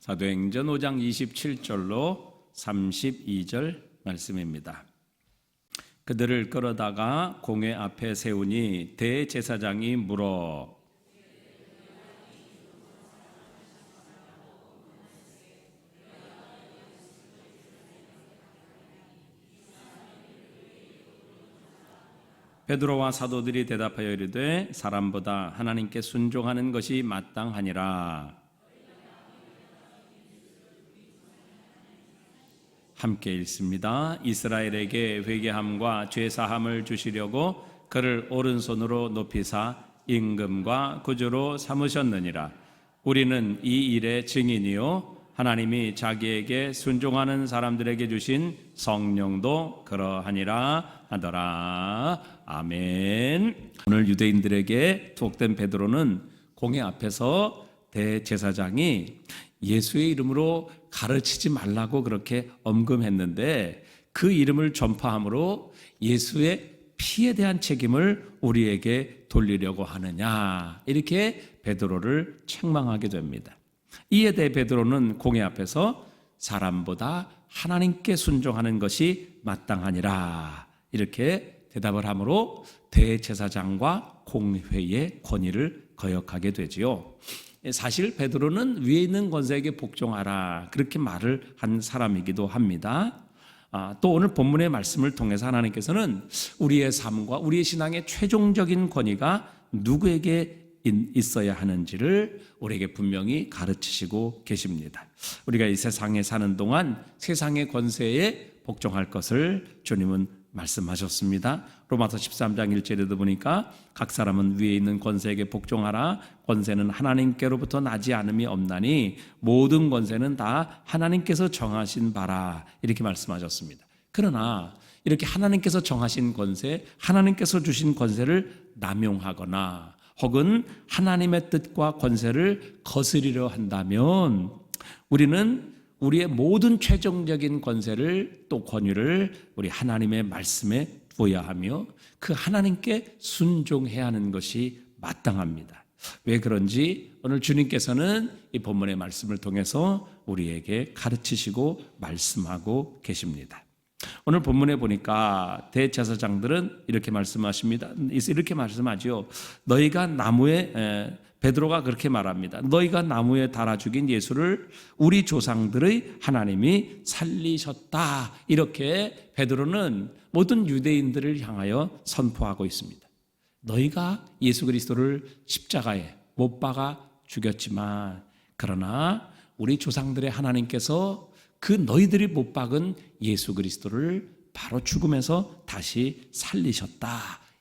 사도행전 5장 27절로 32절 말씀입니다. 그들을 끌어다가 공회 앞에 세우니 대제사장이 물어 베드로와 사도들이 대답하여 이르되 사람보다 하나님께 순종하는 것이 마땅하니라. 함께 읽습니다. 이스라엘에게 회개함과 죄사함을 주시려고 그를 오른손으로 높이사 임금과 구주로 삼으셨느니라. 우리는 이 일의 증인이요 하나님이 자기에게 순종하는 사람들에게 주신 성령도 그러하니라 하더라. 아멘. 오늘 유대인들에게 투옥된 베드로는 공회 앞에서 대제사장이 예수의 이름으로 가르치지 말라고 그렇게 엄금했는데 그 이름을 전파함으로 예수의 피에 대한 책임을 우리에게 돌리려고 하느냐, 이렇게 베드로를 책망하게 됩니다. 이에 대해 베드로는 공회 앞에서 사람보다 하나님께 순종하는 것이 마땅하니라, 이렇게 대답을 하므로 대제사장과 공회의 권위를 거역하게 되지요. 사실 베드로는 위에 있는 권세에게 복종하라, 그렇게 말을 한 사람이기도 합니다. 또 오늘 본문의 말씀을 통해서 하나님께서는 우리의 삶과 우리의 신앙의 최종적인 권위가 누구에게 있어야 하는지를 우리에게 분명히 가르치시고 계십니다. 우리가 이 세상에 사는 동안 세상의 권세에 복종할 것을 주님은 말씀하셨습니다. 로마서 13장 1절에도 보니까 각 사람은 위에 있는 권세에게 복종하라. 권세는 하나님께로부터 나지 않음이 없나니 모든 권세는 다 하나님께서 정하신 바라, 이렇게 말씀하셨습니다. 그러나 이렇게 하나님께서 정하신 권세, 하나님께서 주신 권세를 남용하거나 혹은 하나님의 뜻과 권세를 거스리려 한다면 우리는 우리의 모든 최종적인 권세를 또 권위를 우리 하나님의 말씀에 두어야 하며 그 하나님께 순종해야 하는 것이 마땅합니다. 왜 그런지 오늘 주님께서는 이 본문의 말씀을 통해서 우리에게 가르치시고 말씀하고 계십니다. 오늘 본문에 보니까 대제사장들은 이렇게 말씀하십니다. 이렇게 말씀하죠. 너희가 나무에, 베드로가 그렇게 말합니다. 너희가 나무에 달아 죽인 예수를 우리 조상들의 하나님이 살리셨다, 이렇게 베드로는 모든 유대인들을 향하여 선포하고 있습니다. 너희가 예수 그리스도를 십자가에 못 박아 죽였지만 그러나 우리 조상들의 하나님께서 그 너희들이 못 박은 예수 그리스도를 바로 죽음에서 다시 살리셨다,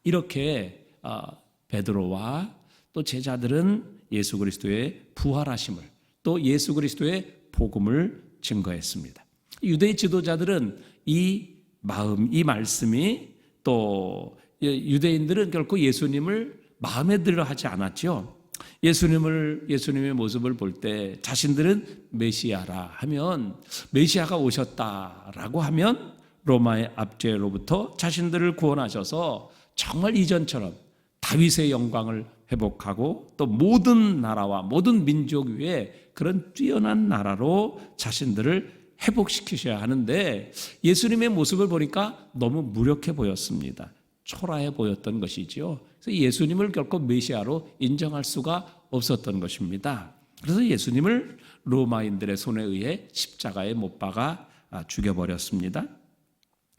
이렇게 베드로와 또 제자들은 예수 그리스도의 부활하심을, 또 예수 그리스도의 복음을 증거했습니다. 유대 지도자들은 이 말씀이, 또 유대인들은 결코 예수님을 마음에 들어 하지 않았죠. 예수님의 모습을 볼 때 자신들은 메시아라 하면, 메시아가 오셨다라고 하면 로마의 압제로부터 자신들을 구원하셔서 정말 이전처럼 다윗의 영광을 회복하고 또 모든 나라와 모든 민족 위에 그런 뛰어난 나라로 자신들을 회복시키셔야 하는데 예수님의 모습을 보니까 너무 무력해 보였습니다. 초라해 보였던 것이지요. 그래서 예수님을 결코 메시아로 인정할 수가 없었던 것입니다. 그래서 예수님을 로마인들의 손에 의해 십자가에 못 박아 죽여버렸습니다.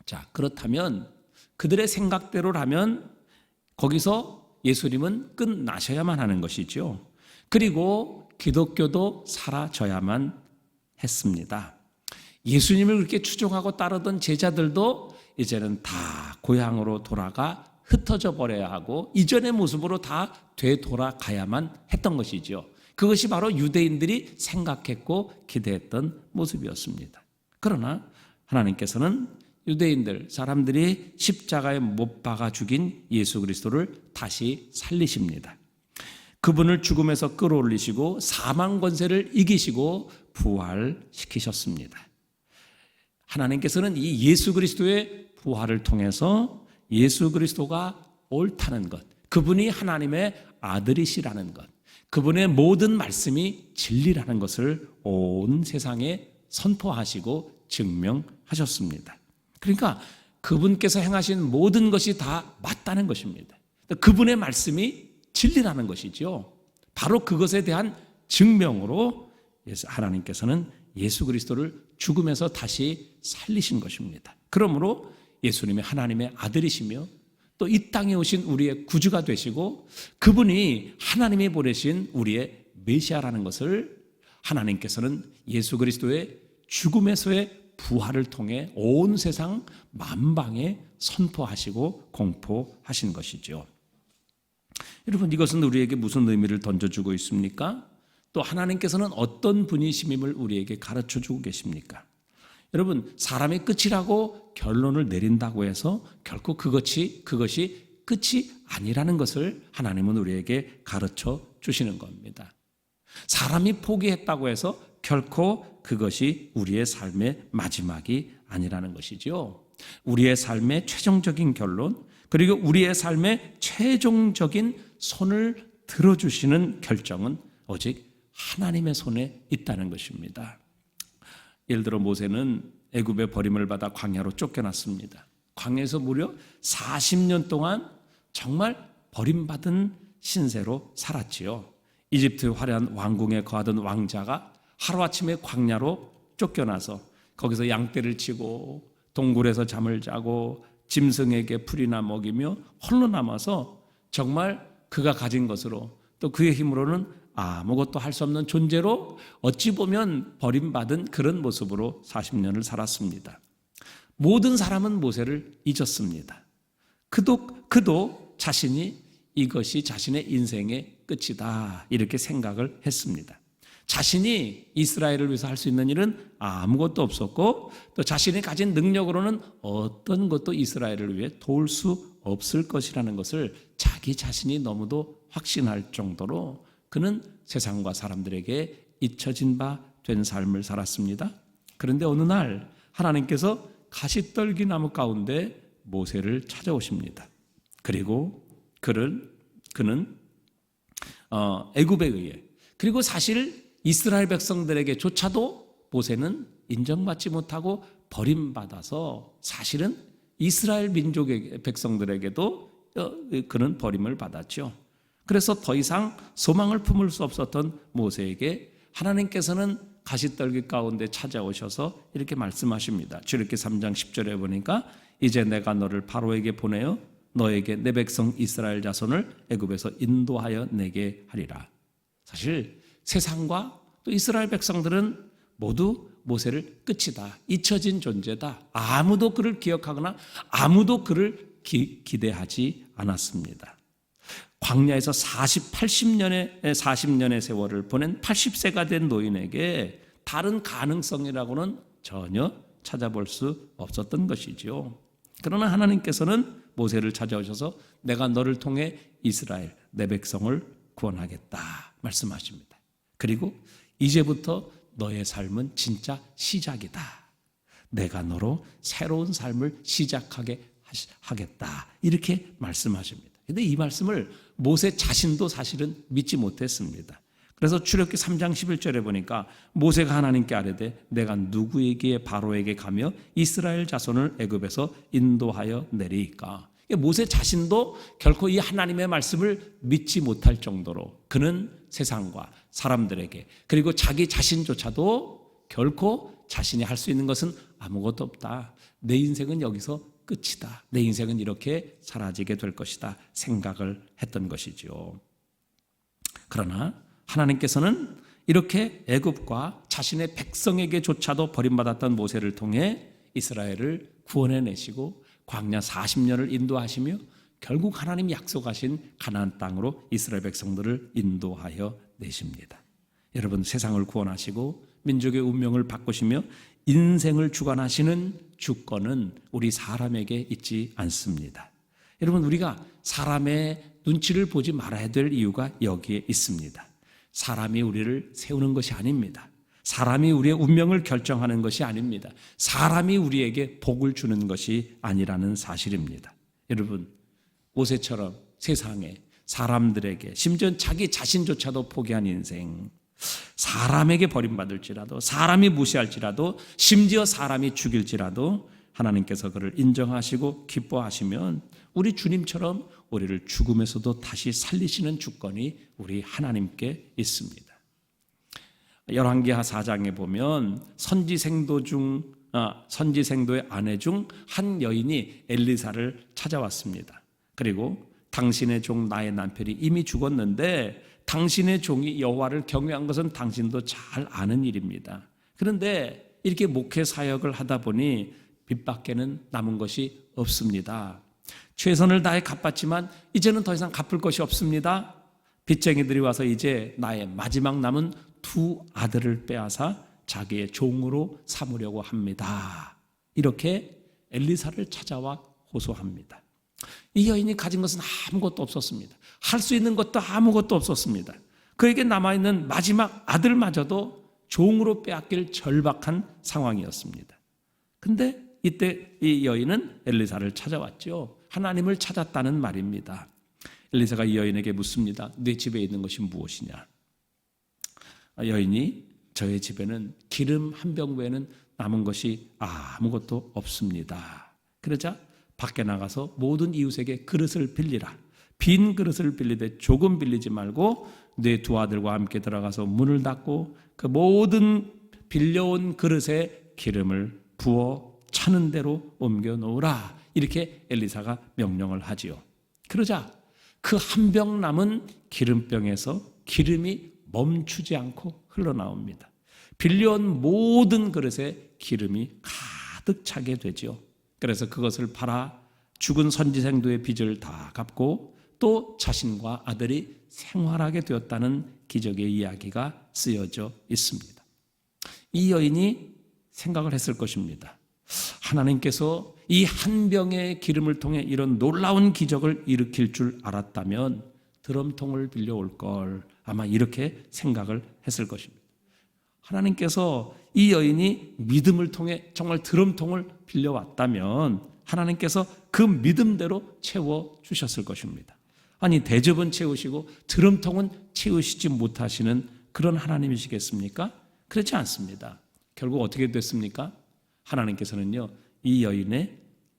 자, 그렇다면 그들의 생각대로라면 거기서 예수님은 끝나셔야만 하는 것이죠. 그리고 기독교도 사라져야만 했습니다. 예수님을 그렇게 추종하고 따르던 제자들도 이제는 다 고향으로 돌아가 흩어져 버려야 하고 이전의 모습으로 다 되돌아가야만 했던 것이죠. 그것이 바로 유대인들이 생각했고 기대했던 모습이었습니다. 그러나 하나님께서는 유대인들, 사람들이 십자가에 못 박아 죽인 예수 그리스도를 다시 살리십니다. 그분을 죽음에서 끌어올리시고 사망 권세를 이기시고 부활시키셨습니다. 하나님께서는 이 예수 그리스도의 부활을 통해서 예수 그리스도가 옳다는 것, 그분이 하나님의 아들이시라는 것, 그분의 모든 말씀이 진리라는 것을 온 세상에 선포하시고 증명하셨습니다. 그러니까 그분께서 행하신 모든 것이 다 맞다는 것입니다. 그분의 말씀이 진리라는 것이죠. 바로 그것에 대한 증명으로 하나님께서는 예수 그리스도를 죽음에서 다시 살리신 것입니다. 그러므로 예수님이 하나님의 아들이시며 또 이 땅에 오신 우리의 구주가 되시고 그분이 하나님이 보내신 우리의 메시아라는 것을 하나님께서는 예수 그리스도의 죽음에서의 부활을 통해 온 세상 만방에 선포하시고 공포하신 것이죠. 여러분, 이것은 우리에게 무슨 의미를 던져주고 있습니까? 또 하나님께서는 어떤 분이심임을 우리에게 가르쳐주고 계십니까? 여러분, 사람의 끝이라고 결론을 내린다고 해서 결코 그것이 끝이 아니라는 것을 하나님은 우리에게 가르쳐 주시는 겁니다. 사람이 포기했다고 해서 결코 그것이 우리의 삶의 마지막이 아니라는 것이죠. 우리의 삶의 최종적인 결론, 그리고 우리의 삶의 최종적인 손을 들어주시는 결정은 오직 하나님의 손에 있다는 것입니다. 예를 들어 모세는 애굽의 버림을 받아 광야로 쫓겨났습니다. 광야에서 무려 40년 동안 정말 버림받은 신세로 살았지요. 이집트 화려한 왕궁에 거하던 왕자가 하루아침에 광야로 쫓겨나서 거기서 양떼를 치고 동굴에서 잠을 자고 짐승에게 풀이나 먹이며 홀로 남아서 정말 그가 가진 것으로 또 그의 힘으로는 아무것도 할 수 없는 존재로 어찌 보면 버림받은 그런 모습으로 40년을 살았습니다. 모든 사람은 모세를 잊었습니다. 그도 자신이 이것이 자신의 인생의 끝이다 이렇게 생각을 했습니다. 자신이 이스라엘을 위해서 할 수 있는 일은 아무것도 없었고 또 자신이 가진 능력으로는 어떤 것도 이스라엘을 위해 도울 수 없을 것이라는 것을 자기 자신이 너무도 확신할 정도로 그는 세상과 사람들에게 잊혀진 바 된 삶을 살았습니다. 그런데 어느 날 하나님께서 가시떨기 나무 가운데 모세를 찾아오십니다. 그리고 그는 애굽에 의해 그리고 사실 이스라엘 백성들에게조차도 모세는 인정받지 못하고 버림받아서 사실은 이스라엘 민족의 백성들에게도 그는 버림을 받았죠. 그래서 더 이상 소망을 품을 수 없었던 모세에게 하나님께서는 가시떨기 가운데 찾아오셔서 이렇게 말씀하십니다. 출애굽기 3장 10절에 보니까 이제 내가 너를 바로에게 보내어 너에게 내 백성 이스라엘 자손을 애굽에서 인도하여 내게 하리라. 사실 세상과 또 이스라엘 백성들은 모두 모세를 끝이다, 잊혀진 존재다, 아무도 그를 기억하거나 아무도 그를 기대하지 않았습니다. 광야에서 40년의 세월을 보낸 80세가 된 노인에게 다른 가능성이라고는 전혀 찾아볼 수 없었던 것이죠. 그러나 하나님께서는 모세를 찾아오셔서 내가 너를 통해 이스라엘 내 백성을 구원하겠다 말씀하십니다. 그리고 이제부터 너의 삶은 진짜 시작이다. 내가 너로 새로운 삶을 시작하게 하겠다. 이렇게 말씀하십니다. 그런데 이 말씀을 모세 자신도 사실은 믿지 못했습니다. 그래서 출애굽기 3장 11절에 보니까 모세가 하나님께 아뢰되 내가 누구에게 바로에게 가며 이스라엘 자손을 애굽에서 인도하여 내리이까. 모세 자신도 결코 이 하나님의 말씀을 믿지 못할 정도로 그는 세상과 사람들에게 그리고 자기 자신조차도 결코 자신이 할 수 있는 것은 아무것도 없다. 내 인생은 여기서 끝이다. 내 인생은 이렇게 사라지게 될 것이다 생각을 했던 것이죠. 그러나 하나님께서는 이렇게 애굽과 자신의 백성에게조차도 버림받았던 모세를 통해 이스라엘을 구원해내시고 광야 40년을 인도하시며 결국 하나님이 약속하신 가나안 땅으로 이스라엘 백성들을 인도하여 내십니다. 여러분, 세상을 구원하시고 민족의 운명을 바꾸시며 인생을 주관하시는 주권은 우리 사람에게 있지 않습니다. 여러분, 우리가 사람의 눈치를 보지 말아야 될 이유가 여기에 있습니다. 사람이 우리를 세우는 것이 아닙니다. 사람이 우리의 운명을 결정하는 것이 아닙니다. 사람이 우리에게 복을 주는 것이 아니라는 사실입니다. 여러분, 모세처럼 세상에 사람들에게, 심지어 자기 자신조차도 포기한 인생, 사람에게 버림받을지라도, 사람이 무시할지라도, 심지어 사람이 죽일지라도 하나님께서 그를 인정하시고 기뻐하시면 우리 주님처럼 우리를 죽음에서도 다시 살리시는 주권이 우리 하나님께 있습니다. 열왕기하 4장에 보면 선지생도의 아내 중 한 여인이 엘리사를 찾아왔습니다. 그리고 당신의 종 나의 남편이 이미 죽었는데 당신의 종이 여호와를 경외한 것은 당신도 잘 아는 일입니다. 그런데 이렇게 목회 사역을 하다 보니 빚밖에는 남은 것이 없습니다. 최선을 다해 갚았지만 이제는 더 이상 갚을 것이 없습니다. 빚쟁이들이 와서 이제 나의 마지막 남은 두 아들을 빼앗아 자기의 종으로 삼으려고 합니다. 이렇게 엘리사를 찾아와 호소합니다. 이 여인이 가진 것은 아무것도 없었습니다. 할 수 있는 것도 아무것도 없었습니다. 그에게 남아있는 마지막 아들마저도 종으로 빼앗길 절박한 상황이었습니다. 근데 이때 이 여인은 엘리사를 찾아왔죠. 하나님을 찾았다는 말입니다. 엘리사가 이 여인에게 묻습니다. 네 집에 있는 것이 무엇이냐? 여인이 저의 집에는 기름 한 병 외에는 남은 것이 아무것도 없습니다. 그러자 밖에 나가서 모든 이웃에게 그릇을 빌리라. 빈 그릇을 빌리되 조금 빌리지 말고 네 두 아들과 함께 들어가서 문을 닫고 그 모든 빌려온 그릇에 기름을 부어 차는 대로 옮겨 놓으라. 이렇게 엘리사가 명령을 하지요. 그러자 그 한 병 남은 기름병에서 기름이 멈추지 않고 흘러나옵니다. 빌려온 모든 그릇에 기름이 가득 차게 되죠. 그래서 그것을 팔아 죽은 선지생도의 빚을 다 갚고 또 자신과 아들이 생활하게 되었다는 기적의 이야기가 쓰여져 있습니다. 이 여인이 생각을 했을 것입니다. 하나님께서 이 한 병의 기름을 통해 이런 놀라운 기적을 일으킬 줄 알았다면 드럼통을 빌려올 걸, 아마 이렇게 생각을 했을 것입니다. 하나님께서 이 여인이 믿음을 통해 정말 드럼통을 빌려왔다면 하나님께서 그 믿음대로 채워주셨을 것입니다. 아니, 대접은 채우시고 드럼통은 채우시지 못하시는 그런 하나님이시겠습니까? 그렇지 않습니다. 결국 어떻게 됐습니까? 하나님께서는요, 이 여인의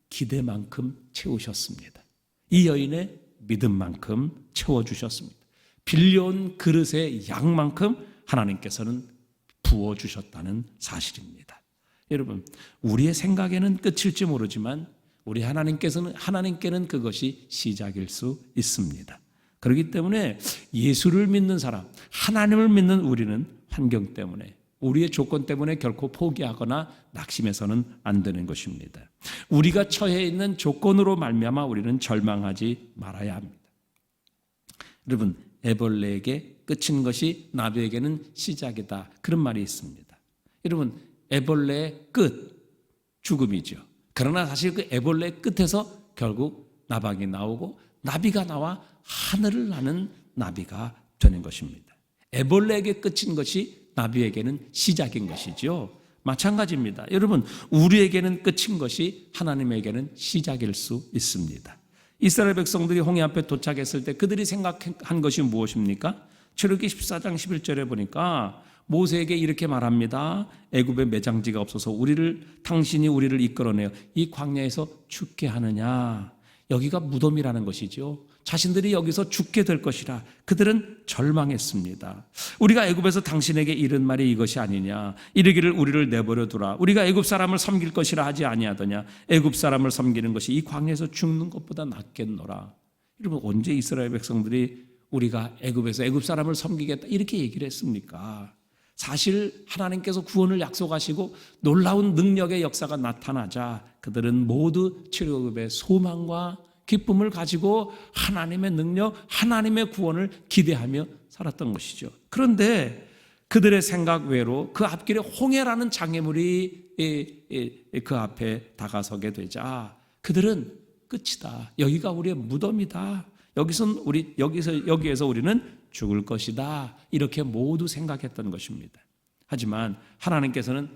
기대만큼 채우셨습니다. 이 여인의 믿음만큼 채워주셨습니다. 빌려온 그릇의 양만큼 하나님께서는 부어주셨다는 사실입니다. 여러분, 우리의 생각에는 끝일지 모르지만 우리 하나님께는 그것이 시작일 수 있습니다. 그렇기 때문에 예수를 믿는 사람, 하나님을 믿는 우리는 환경 때문에, 우리의 조건 때문에 결코 포기하거나 낙심해서는 안 되는 것입니다. 우리가 처해 있는 조건으로 말미암아 우리는 절망하지 말아야 합니다. 여러분, 애벌레에게 끝인 것이 나비에게는 시작이다, 그런 말이 있습니다. 여러분, 애벌레의 끝, 죽음이죠. 그러나 사실 그 애벌레의 끝에서 결국 나방이 나오고 나비가 나와 하늘을 나는 나비가 되는 것입니다. 애벌레에게 끝인 것이 나비에게는 시작인 것이죠. 마찬가지입니다. 여러분, 우리에게는 끝인 것이 하나님에게는 시작일 수 있습니다. 이스라엘 백성들이 홍해 앞에 도착했을 때 그들이 생각한 것이 무엇입니까? 출애굽기 14장 11절에 보니까 모세에게 이렇게 말합니다. 애굽에 매장지가 없어서 당신이 우리를 이끌어내어 이 광야에서 죽게 하느냐. 여기가 무덤이라는 것이죠. 자신들이 여기서 죽게 될 것이라 그들은 절망했습니다. 우리가 애굽에서 당신에게 이른 말이 이것이 아니냐. 이르기를 우리를 내버려 두라. 우리가 애굽 사람을 섬길 것이라 하지 아니하더냐. 애굽 사람을 섬기는 것이 이 광야에서 죽는 것보다 낫겠노라. 여러분, 언제 이스라엘 백성들이 우리가 애굽에서 애굽 사람을 섬기겠다 이렇게 얘기를 했습니까? 사실 하나님께서 구원을 약속하시고 놀라운 능력의 역사가 나타나자 그들은 모두 출애굽의 소망과 기쁨을 가지고 하나님의 능력, 하나님의 구원을 기대하며 살았던 것이죠. 그런데 그들의 생각 외로 그 앞길에 홍해라는 장애물이 그 앞에 다가서게 되자 그들은 끝이다. 여기가 우리의 무덤이다. 여기에서 우리는 죽을 것이다. 이렇게 모두 생각했던 것입니다. 하지만 하나님께서는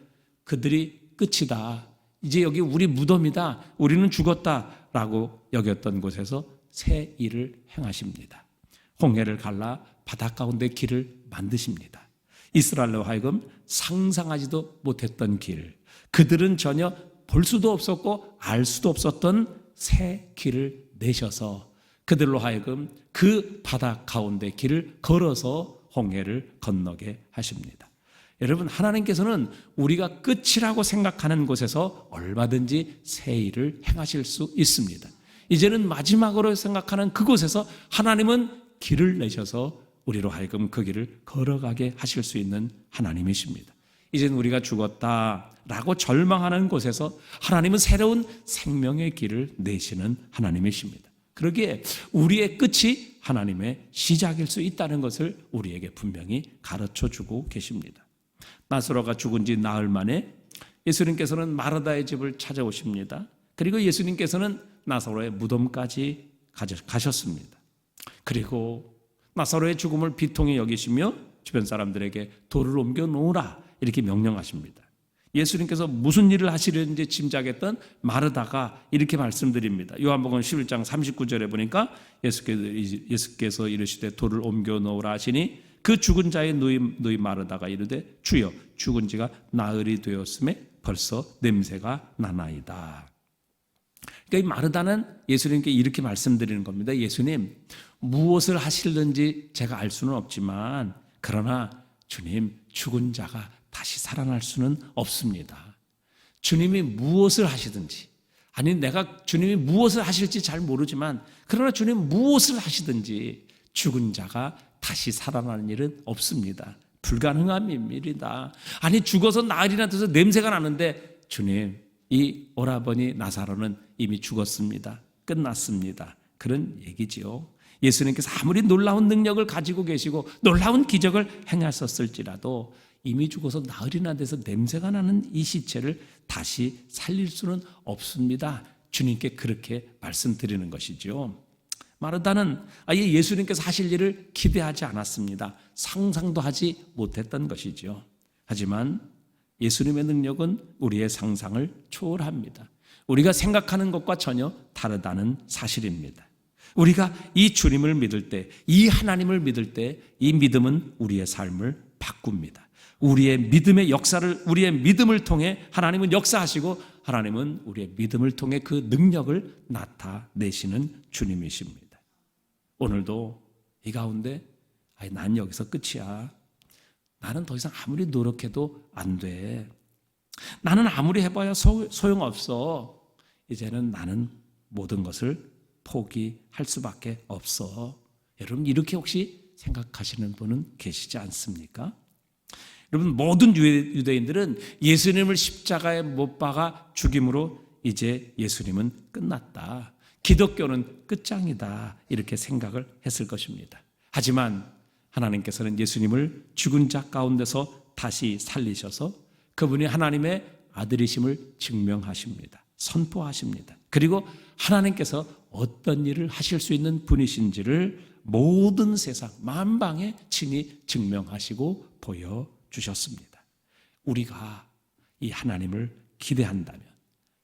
그들이 끝이다. 이제 여기 우리 무덤이다. 우리는 죽었다라고 여겼던 곳에서 새 일을 행하십니다. 홍해를 갈라 바다 가운데 길을 만드십니다. 이스라엘로 하여금 상상하지도 못했던 길, 그들은 전혀 볼 수도 없었고 알 수도 없었던 새 길을 내셔서 그들로 하여금 그 바다 가운데 길을 걸어서 홍해를 건너게 하십니다. 여러분, 하나님께서는 우리가 끝이라고 생각하는 곳에서 얼마든지 새 일을 행하실 수 있습니다. 이제는 마지막으로 생각하는 그곳에서 하나님은 길을 내셔서 우리로 하여금 그 길을 걸어가게 하실 수 있는 하나님이십니다. 이제는 우리가 죽었다라고 절망하는 곳에서 하나님은 새로운 생명의 길을 내시는 하나님이십니다. 그러기에 우리의 끝이 하나님의 시작일 수 있다는 것을 우리에게 분명히 가르쳐주고 계십니다. 나사로가 죽은 지 나흘 만에 예수님께서는 마르다의 집을 찾아오십니다. 그리고 예수님께서는 나사로의 무덤까지 가셨습니다. 그리고 나사로의 죽음을 비통히 여기시며 주변 사람들에게 돌을 옮겨 놓으라 이렇게 명령하십니다. 예수님께서 무슨 일을 하시려는지 짐작했던 마르다가 이렇게 말씀드립니다. 요한복음 11장 39절에 보니까 예수께서 이르시되 돌을 옮겨 놓으라 하시니 그 죽은 자의 누이 마르다가 이르되 주여 죽은 지가 나흘이 되었음에 벌써 냄새가 나나이다. 그러니까 이 마르다는 예수님께 이렇게 말씀드리는 겁니다. 예수님, 무엇을 하실는지 제가 알 수는 없지만 그러나 주님, 죽은 자가 다시 살아날 수는 없습니다. 주님이 무엇을 하시든지, 아니 내가 주님이 무엇을 하실지 잘 모르지만 그러나 주님 무엇을 하시든지 죽은 자가 다시 살아나는 일은 없습니다. 불가능한 일이다. 아니 죽어서 나흘이나 돼서 냄새가 나는데 주님, 이 오라버니 나사로는 이미 죽었습니다. 끝났습니다. 그런 얘기지요. 예수님께서 아무리 놀라운 능력을 가지고 계시고 놀라운 기적을 행하셨을지라도 이미 죽어서 나흘이나 돼서 냄새가 나는 이 시체를 다시 살릴 수는 없습니다. 주님께 그렇게 말씀드리는 것이죠. 마르다는 아예 예수님께서 하실 일을 기대하지 않았습니다. 상상도 하지 못했던 것이죠. 하지만 예수님의 능력은 우리의 상상을 초월합니다. 우리가 생각하는 것과 전혀 다르다는 사실입니다. 우리가 이 주님을 믿을 때, 이 하나님을 믿을 때 이 믿음은 우리의 삶을 바꿉니다. 우리의 믿음의 역사를, 우리의 믿음을 통해 하나님은 역사하시고 하나님은 우리의 믿음을 통해 그 능력을 나타내시는 주님이십니다. 오늘도 이 가운데 난 여기서 끝이야. 나는 더 이상 아무리 노력해도 안 돼. 나는 아무리 해봐야 소용없어. 이제는 나는 모든 것을 포기할 수밖에 없어. 여러분 이렇게 혹시 생각하시는 분은 계시지 않습니까? 여러분 모든 유대인들은 예수님을 십자가에 못 박아 죽임으로 이제 예수님은 끝났다. 기독교는 끝장이다. 이렇게 생각을 했을 것입니다. 하지만 하나님께서는 예수님을 죽은 자 가운데서 다시 살리셔서 그분이 하나님의 아들이심을 증명하십니다. 선포하십니다. 그리고 하나님께서 어떤 일을 하실 수 있는 분이신지를 모든 세상 만방에 친히 증명하시고 보여주셨습니다. 우리가 이 하나님을 기대한다면,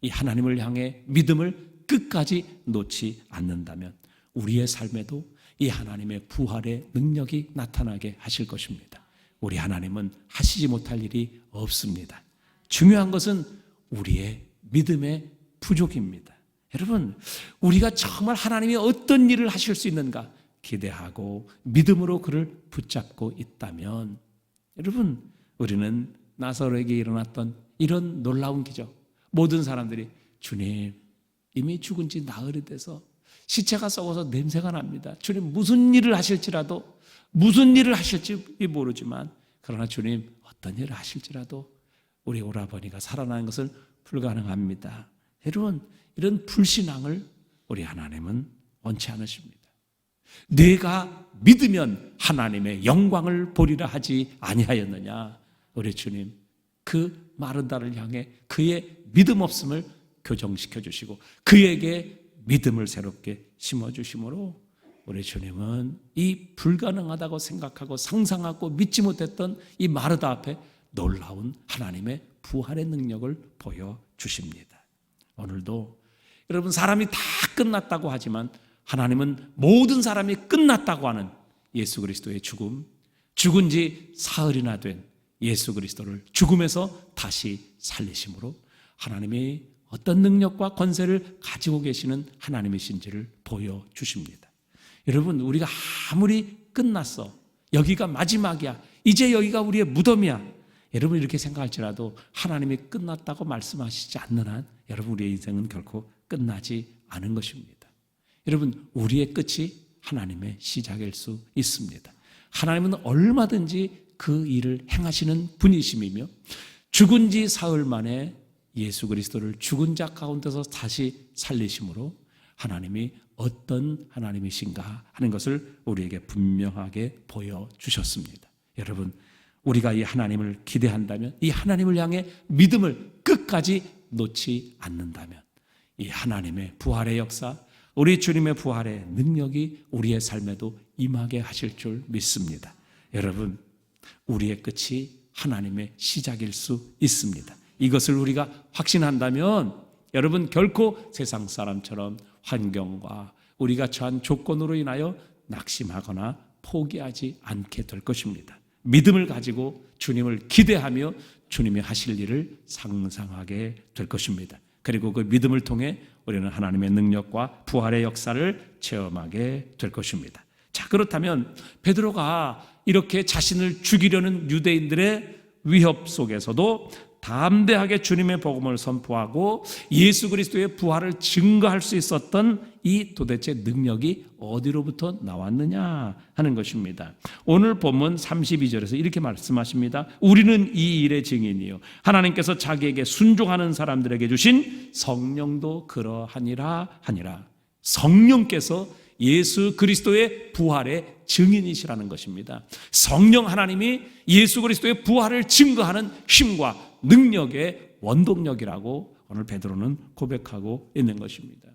이 하나님을 향해 믿음을 끝까지 놓지 않는다면 우리의 삶에도 이 하나님의 부활의 능력이 나타나게 하실 것입니다. 우리 하나님은 하시지 못할 일이 없습니다. 중요한 것은 우리의 믿음의 부족입니다. 여러분, 우리가 정말 하나님이 어떤 일을 하실 수 있는가 기대하고 믿음으로 그를 붙잡고 있다면 여러분, 우리는 나사로에게 일어났던 이런 놀라운 기적, 모든 사람들이 주님 이미 죽은 지 나흘이 돼서 시체가 썩어서 냄새가 납니다. 주님 무슨 일을 하실지라도, 무슨 일을 하실지 모르지만 그러나 주님 어떤 일을 하실지라도 우리 오라버니가 살아나는 것은 불가능합니다. 여러분, 이런 불신앙을 우리 하나님은 원치 않으십니다. 내가 믿으면 하나님의 영광을 보리라 하지 아니하였느냐. 우리 주님 그 마르다를 향해 그의 믿음 없음을 교정시켜 주시고 그에게 믿음을 새롭게 심어주심으로 우리 주님은 이 불가능하다고 생각하고 상상하고 믿지 못했던 이 마르다 앞에 놀라운 하나님의 부활의 능력을 보여주십니다. 오늘도 여러분 사람이 다 끝났다고 하지만 하나님은 모든 사람이 끝났다고 하는 예수 그리스도의 죽음, 죽은 지 사흘이나 된 예수 그리스도를 죽음에서 다시 살리심으로 하나님이 어떤 능력과 권세를 가지고 계시는 하나님이신지를 보여주십니다. 여러분, 우리가 아무리 끝났어, 여기가 마지막이야, 이제 여기가 우리의 무덤이야, 여러분 이렇게 생각할지라도 하나님이 끝났다고 말씀하시지 않는 한 여러분 우리의 인생은 결코 끝나지 않은 것입니다. 여러분, 우리의 끝이 하나님의 시작일 수 있습니다. 하나님은 얼마든지 그 일을 행하시는 분이심이며 죽은 지 사흘 만에 예수 그리스도를 죽은 자 가운데서 다시 살리심으로 하나님이 어떤 하나님이신가 하는 것을 우리에게 분명하게 보여주셨습니다. 여러분, 우리가 이 하나님을 기대한다면, 이 하나님을 향해 믿음을 끝까지 놓지 않는다면 이 하나님의 부활의 역사, 우리 주님의 부활의 능력이 우리의 삶에도 임하게 하실 줄 믿습니다. 여러분, 우리의 끝이 하나님의 시작일 수 있습니다. 이것을 우리가 확신한다면 여러분 결코 세상 사람처럼 환경과 우리가 처한 조건으로 인하여 낙심하거나 포기하지 않게 될 것입니다. 믿음을 가지고 주님을 기대하며 주님이 하실 일을 상상하게 될 것입니다. 그리고 그 믿음을 통해 우리는 하나님의 능력과 부활의 역사를 체험하게 될 것입니다. 자, 그렇다면 베드로가 이렇게 자신을 죽이려는 유대인들의 위협 속에서도 담대하게 주님의 복음을 선포하고 예수 그리스도의 부활을 증거할 수 있었던 이 도대체 능력이 어디로부터 나왔느냐 하는 것입니다. 오늘 본문 32절에서 이렇게 말씀하십니다. 우리는 이 일의 증인이요 하나님께서 자기에게 순종하는 사람들에게 주신 성령도 그러하니라 하니라. 성령께서 예수 그리스도의 부활의 증인이시라는 것입니다. 성령 하나님이 예수 그리스도의 부활을 증거하는 힘과 능력의 원동력이라고 오늘 베드로는 고백하고 있는 것입니다.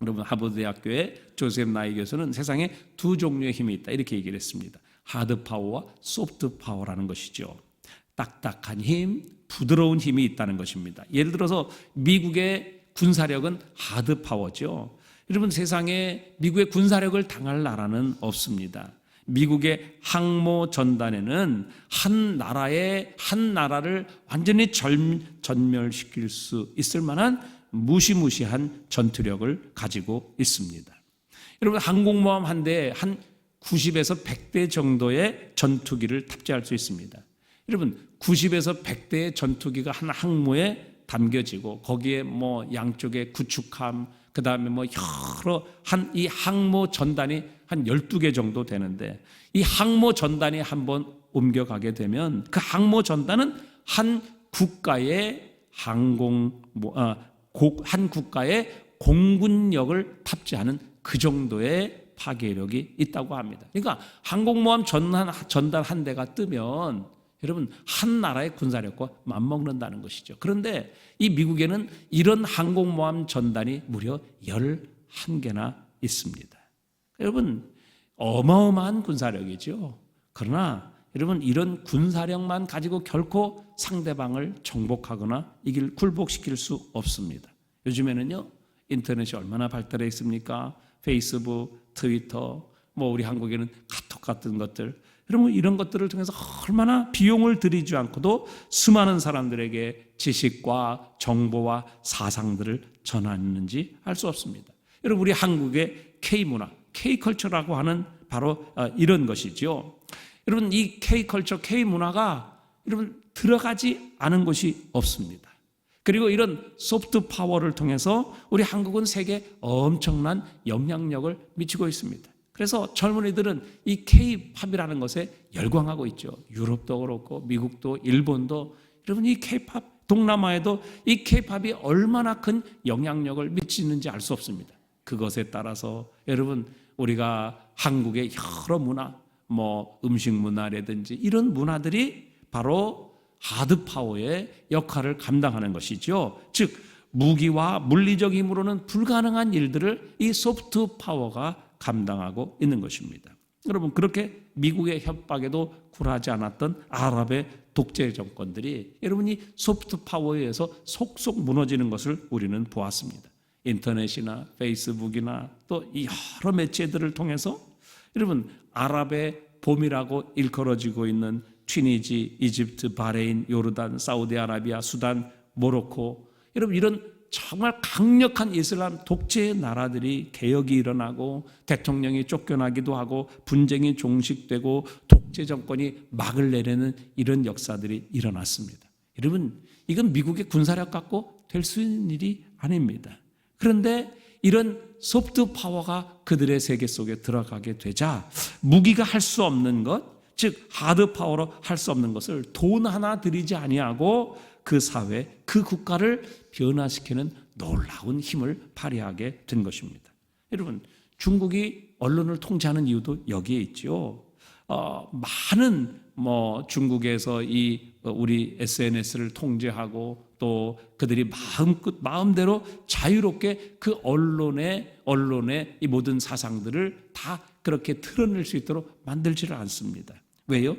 여러분, 하버드 대학교의 조셉 나이 교수는 세상에 두 종류의 힘이 있다 이렇게 얘기를 했습니다. 하드 파워와 소프트 파워라는 것이죠. 딱딱한 힘, 부드러운 힘이 있다는 것입니다. 예를 들어서 미국의 군사력은 하드 파워죠. 여러분, 세상에 미국의 군사력을 당할 나라는 없습니다. 미국의 항모 전단에는 한 나라를 완전히 전멸시킬 수 있을 만한 무시무시한 전투력을 가지고 있습니다. 여러분, 항공모함 한 대에 한 90에서 100대 정도의 전투기를 탑재할 수 있습니다. 여러분, 90에서 100대의 전투기가 한 항모에 담겨지고 거기에 양쪽에 구축함, 그 다음에 여러 이 항모 전단이 한 12개 정도 되는데 이 항모 전단이 한번 옮겨가게 되면 그 항모 전단은 한 국가의 한 국가의 공군력을 탑재하는 그 정도의 파괴력이 있다고 합니다. 그러니까 항공모함 전단 한 대가 뜨면 여러분 한 나라의 군사력과 맞먹는다는 것이죠. 그런데 이 미국에는 이런 항공모함 전단이 무려 11개나 있습니다. 여러분, 어마어마한 군사력이죠. 그러나 여러분, 이런 군사력만 가지고 결코 상대방을 정복하거나 굴복시킬 수 없습니다. 요즘에는요, 인터넷이 얼마나 발달해 있습니까? 페이스북, 트위터, 우리 한국에는 카톡 같은 것들, 여러분 이런 것들을 통해서 얼마나 비용을 들이지 않고도 수많은 사람들에게 지식과 정보와 사상들을 전하는지 알 수 없습니다. 여러분, 우리 한국의 K문화, K컬처라고 하는 바로 이런 것이죠. 여러분, 이 K컬처, K문화가 여러분 들어가지 않은 곳이 없습니다. 그리고 이런 소프트 파워를 통해서 우리 한국은 세계에 엄청난 영향력을 미치고 있습니다. 그래서 젊은이들은 이 K-팝이라는 것에 열광하고 있죠. 유럽도 그렇고 미국도 일본도. 여러분, 이 K-팝, 동남아에도 이 K-팝이 얼마나 큰 영향력을 미치는지 알 수 없습니다. 그것에 따라서 여러분, 우리가 한국의 여러 문화, 음식 문화라든지 이런 문화들이 바로 하드 파워의 역할을 감당하는 것이죠. 즉 무기와 물리적 힘으로는 불가능한 일들을 이 소프트 파워가 감당하고 있는 것입니다. 여러분, 그렇게 미국의 협박에도 굴하지 않았던 아랍의 독재 정권들이 여러분 이 소프트 파워에 의해서 속속 무너지는 것을 우리는 보았습니다. 인터넷이나 페이스북이나 또 이 여러 매체들을 통해서 여러분, 아랍의 봄이라고 일컬어지고 있는 튀니지, 이집트, 바레인, 요르단, 사우디아라비아, 수단, 모로코, 여러분 이런 정말 강력한 이슬람 독재의 나라들이 개혁이 일어나고 대통령이 쫓겨나기도 하고 분쟁이 종식되고 독재 정권이 막을 내리는 이런 역사들이 일어났습니다. 여러분, 이건 미국의 군사력 갖고 될 수 있는 일이 아닙니다. 그런데 이런 소프트 파워가 그들의 세계 속에 들어가게 되자 무기가 할 수 없는 것, 즉 하드 파워로 할 수 없는 것을 돈 하나 들이지 아니하고 그 사회, 그 국가를 변화시키는 놀라운 힘을 발휘하게 된 것입니다. 여러분, 중국이 언론을 통제하는 이유도 여기에 있죠. 많은 중국에서 우리 SNS를 통제하고 또 그들이 마음대로 자유롭게 그 언론의 이 모든 사상들을 다 그렇게 드러낼 수 있도록 만들지를 않습니다. 왜요?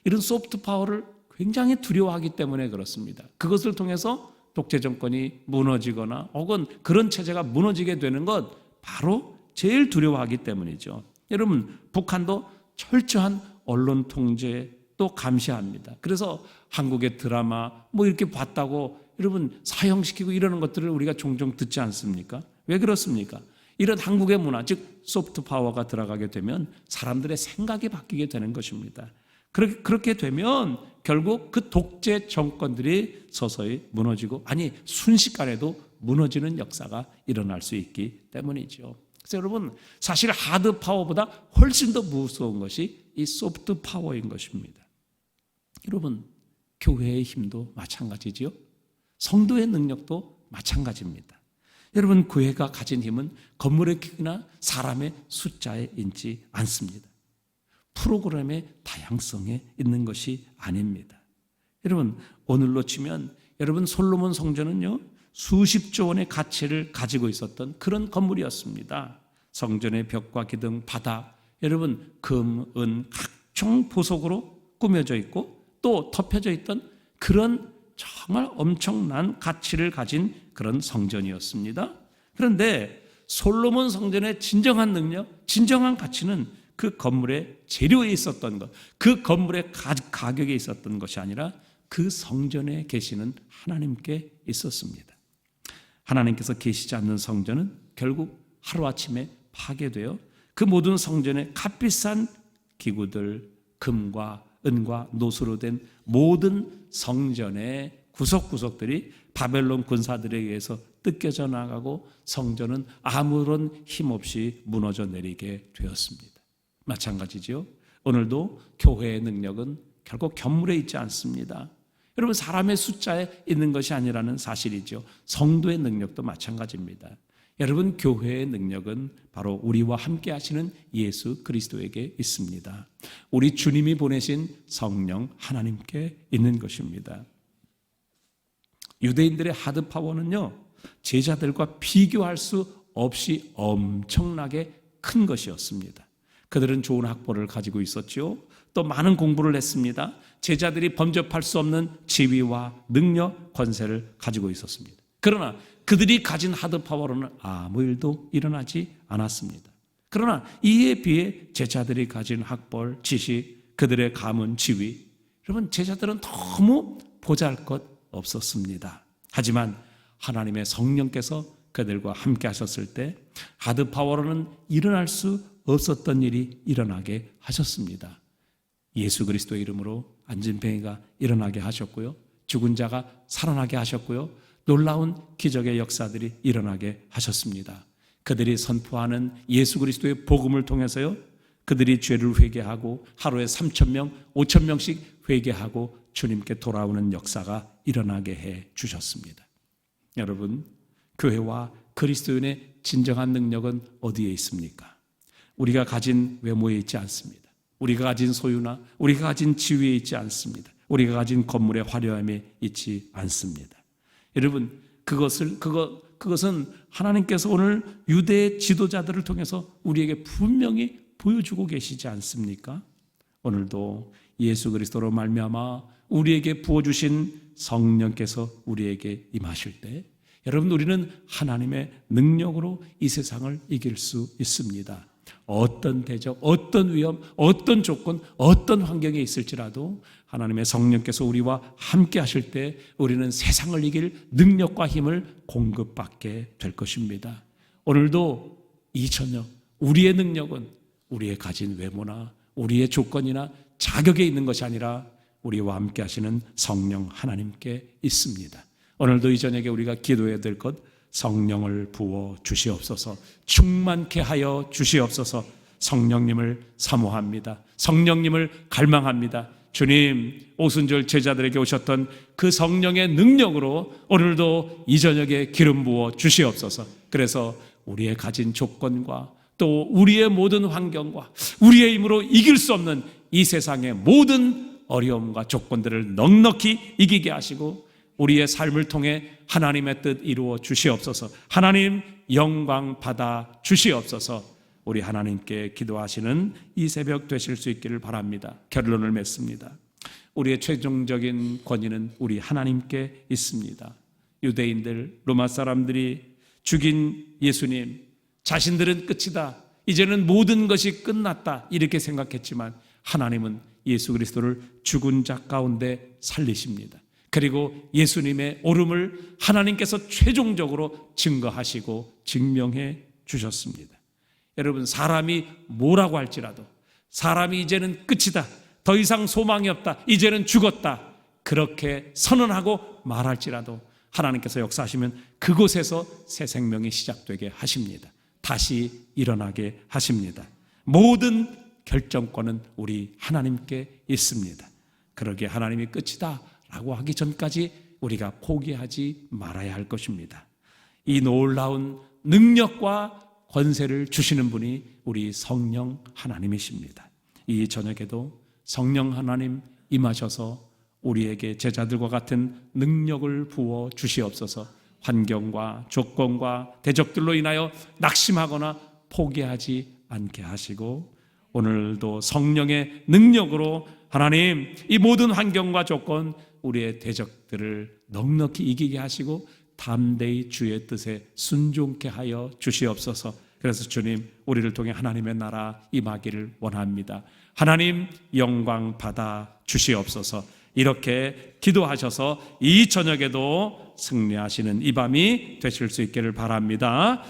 이런 소프트 파워를 굉장히 두려워하기 때문에 그렇습니다. 그것을 통해서 독재 정권이 무너지거나 혹은 그런 체제가 무너지게 되는 것 바로 제일 두려워하기 때문이죠. 여러분, 북한도 철저한 언론 통제 또 감시합니다. 그래서 한국의 드라마 이렇게 봤다고 여러분 사형시키고 이러는 것들을 우리가 종종 듣지 않습니까? 왜 그렇습니까? 이런 한국의 문화, 즉 소프트 파워가 들어가게 되면 사람들의 생각이 바뀌게 되는 것입니다. 그렇게 되면 결국 그 독재 정권들이 서서히 무너지고 순식간에도 무너지는 역사가 일어날 수 있기 때문이죠. 그래서 여러분, 사실 하드 파워보다 훨씬 더 무서운 것이 이 소프트 파워인 것입니다. 여러분, 교회의 힘도 마찬가지지요. 성도의 능력도 마찬가지입니다. 여러분, 교회가 가진 힘은 건물의 크기나 사람의 숫자에 있지 않습니다. 프로그램의 다양성에 있는 것이 아닙니다. 여러분, 오늘로 치면 여러분 솔로몬 성전은요 수십조 원의 가치를 가지고 있었던 그런 건물이었습니다. 성전의 벽과 기둥, 바닥, 여러분 금, 은, 각종 보석으로 꾸며져 있고 또 덮여져 있던 그런 정말 엄청난 가치를 가진 그런 성전이었습니다. 그런데 솔로몬 성전의 진정한 능력, 진정한 가치는 그 건물의 재료에 있었던 것, 그 건물의 가격에 있었던 것이 아니라 그 성전에 계시는 하나님께 있었습니다. 하나님께서 계시지 않는 성전은 결국 하루아침에 파괴되어 그 모든 성전의 값비싼 기구들, 금과 은과 노수로 된 모든 성전의 구석구석들이 바벨론 군사들에 의해서 뜯겨져 나가고 성전은 아무런 힘없이 무너져 내리게 되었습니다. 마찬가지죠. 오늘도 교회의 능력은 결국 건물에 있지 않습니다. 여러분, 사람의 숫자에 있는 것이 아니라는 사실이죠. 성도의 능력도 마찬가지입니다. 여러분, 교회의 능력은 바로 우리와 함께 하시는 예수 그리스도에게 있습니다. 우리 주님이 보내신 성령 하나님께 있는 것입니다. 유대인들의 하드 파워는요, 제자들과 비교할 수 없이 엄청나게 큰 것이었습니다. 그들은 좋은 학벌을 가지고 있었죠. 또 많은 공부를 했습니다. 제자들이 범접할 수 없는 지위와 능력, 권세를 가지고 있었습니다. 그러나 그들이 가진 하드 파워로는 아무 일도 일어나지 않았습니다. 그러나 이에 비해 제자들이 가진 학벌, 지식, 그들의 가문, 지위, 여러분 제자들은 너무 보잘것 없었습니다. 하지만 하나님의 성령께서 그들과 함께 하셨을 때 하드 파워로는 일어날 수 없었던 일이 일어나게 하셨습니다. 예수 그리스도의 이름으로 안진뱅이가 일어나게 하셨고요, 죽은 자가 살아나게 하셨고요, 놀라운 기적의 역사들이 일어나게 하셨습니다. 그들이 선포하는 예수 그리스도의 복음을 통해서요, 그들이 죄를 회개하고 하루에 3,000명, 5,000명씩 회개하고 주님께 돌아오는 역사가 일어나게 해 주셨습니다. 여러분, 교회와 그리스도인의 진정한 능력은 어디에 있습니까? 우리가 가진 외모에 있지 않습니다. 우리가 가진 소유나 우리가 가진 지위에 있지 않습니다. 우리가 가진 건물의 화려함에 있지 않습니다. 여러분, 그것은 하나님께서 오늘 유대 지도자들을 통해서 우리에게 분명히 보여주고 계시지 않습니까? 오늘도 예수 그리스도로 말미암아 우리에게 부어주신 성령께서 우리에게 임하실 때 여러분, 우리는 하나님의 능력으로 이 세상을 이길 수 있습니다. 어떤 대적, 어떤 위험, 어떤 조건, 어떤 환경에 있을지라도 하나님의 성령께서 우리와 함께 하실 때 우리는 세상을 이길 능력과 힘을 공급받게 될 것입니다. 오늘도 이 저녁 우리의 능력은 우리의 가진 외모나 우리의 조건이나 자격에 있는 것이 아니라 우리와 함께 하시는 성령 하나님께 있습니다. 오늘도 이 저녁에 우리가 기도해야 될 것, 성령을 부어 주시옵소서, 충만케 하여 주시옵소서. 성령님을 사모합니다. 성령님을 갈망합니다. 주님, 오순절 제자들에게 오셨던 그 성령의 능력으로 오늘도 이 저녁에 기름 부어 주시옵소서. 그래서 우리의 가진 조건과 또 우리의 모든 환경과 우리의 힘으로 이길 수 없는 이 세상의 모든 어려움과 조건들을 넉넉히 이기게 하시고 우리의 삶을 통해 하나님의 뜻 이루어 주시옵소서. 하나님 영광 받아 주시옵소서. 우리 하나님께 기도하시는 이 새벽 되실 수 있기를 바랍니다. 결론을 맺습니다. 우리의 최종적인 권위는 우리 하나님께 있습니다. 유대인들, 로마 사람들이 죽인 예수님, 자신들은 끝이다, 이제는 모든 것이 끝났다 이렇게 생각했지만 하나님은 예수 그리스도를 죽은 자 가운데 살리십니다. 그리고 예수님의 오름을 하나님께서 최종적으로 증거하시고 증명해 주셨습니다. 여러분, 사람이 뭐라고 할지라도, 사람이 이제는 끝이다, 더 이상 소망이 없다, 이제는 죽었다, 그렇게 선언하고 말할지라도 하나님께서 역사하시면 그곳에서 새 생명이 시작되게 하십니다. 다시 일어나게 하십니다. 모든 결정권은 우리 하나님께 있습니다. 그러기에 하나님이 끝이다 라고 하기 전까지 우리가 포기하지 말아야 할 것입니다. 이 놀라운 능력과 권세를 주시는 분이 우리 성령 하나님이십니다. 이 저녁에도 성령 하나님 임하셔서 우리에게 제자들과 같은 능력을 부어 주시옵소서. 환경과 조건과 대적들로 인하여 낙심하거나 포기하지 않게 하시고 오늘도 성령의 능력으로 하나님 이 모든 환경과 조건, 우리의 대적들을 넉넉히 이기게 하시고 담대히 주의 뜻에 순종케 하여 주시옵소서. 그래서 주님, 우리를 통해 하나님의 나라 임하기를 원합니다. 하나님 영광 받아 주시옵소서. 이렇게 기도하셔서 이 저녁에도 승리하시는 이 밤이 되실 수 있기를 바랍니다.